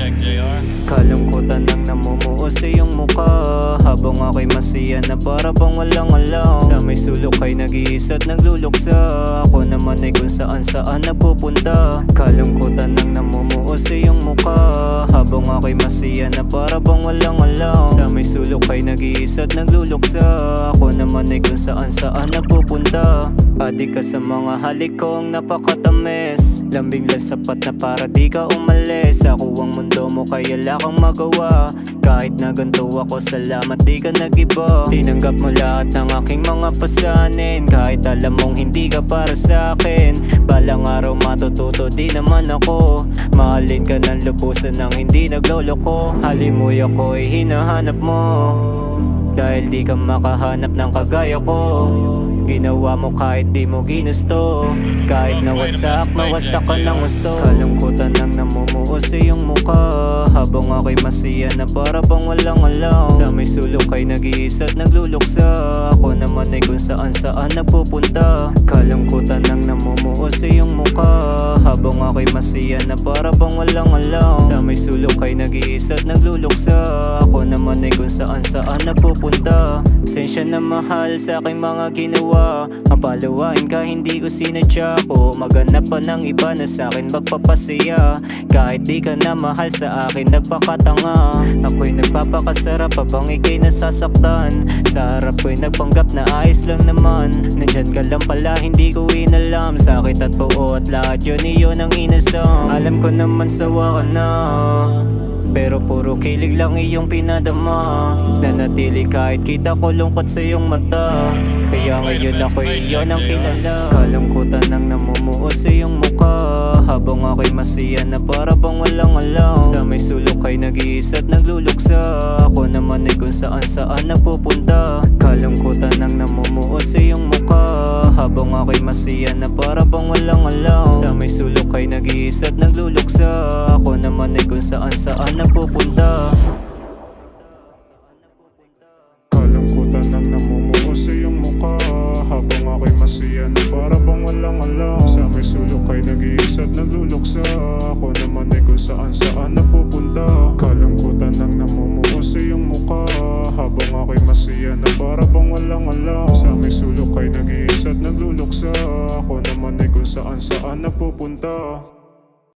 Project JR. Kalungkutan ang namumuo sa iyong mukha, habang ako'y masaya na para bang walang alam. Sa may sulok ay nag-iisa't nagluluksa, ako naman ay kung saan saan nagpupunta. Kalungkutan ang namumuo sa iyong mukha, habang ako'y masaya na para bang walang alam. Sa may sulok ay nag-iisa't nagluluksa, ako naman ay kung saan saan nagpupunta. Adik ka sa mga halik kong napakatamis, lambing lang sapat na para di ka umalis. Ako ang mundo mo kaya wala kang magawa, kahit na ganito ako salamat di ka nag-iba. Tinanggap mo lahat ng aking mga pasanin, kahit alam mong hindi ka para sa akin. Balang araw matututo di naman ako, mahalin ka ng lubusan ng hindi nagloloko. Halimoy ako ay hinahanap mo, dahil di ka makahanap ng kagaya ko. Ginawa mo kahit di mo ginusto, kahit nawasak ka ng gusto. Kalungkutan ang namumuo sa iyong mukha, habang ako'y masaya na para bang walang alam. Sa may sulok ay nag-iisa't nagluluksa, ako naman ay kung saan saan nagpupunta. Kalungkutan ang namumuo sa iyong mukha, habang ako'y masaya na para bang walang alam. Sa may sulok ay nag-iisa't nagluluksa, ako naman ay kung saan saan nagpupunta. Sensya na mahal sa aking mga ginawa, ang palawain ka hindi ko sinadya ko. Maghanap pa ng iba na sa akin magpapasaya, kahit di ka na mahal sa akin nagpakatanga. Ako'y nagpapakasarap habang ika'y nasasaktan, sa harap ko'y nagpanggap na ayos lang naman. Nandyan ka lang pala hindi ko inalam, sakit at buo at lahat yun iyon ang inasam. Alam ko naman sawa ka na, pero puro kilig lang iyong pinadama. Nanatili kahit kita ko lungkot sa iyong mata, kaya ngayon ako'y iyon ang kilala. Kalungkutan ang namumuo sa iyong mukha, habang ako'y masaya na para bang walang alam. Sa may sulok ay nag-iisa't nagluluksa, ako naman ay kung saan saan nagpupunta. Kalungkutan ang namumuo sa iyong mukha, habang ako'y masaya na para bang walang alam. Sa may sulok ay nag-iisa't nagluluksa, ako naman ay kung saan saan nagpupunta. Kalungkutan ang namumuo sa iyong mukha, habang ako'y masaya na para bang walang alam. Sa may sulok ay nag-iisa't nagluluksa, ako naman ay kung saan saan napupunta. Kalungkutan ang namumuo sa iyong mukha, habang ako'y masaya na para bang walang alam. Sa may sulok ay nag-iisa't nagluluksa, ako naman ay kung saan saan napupunta.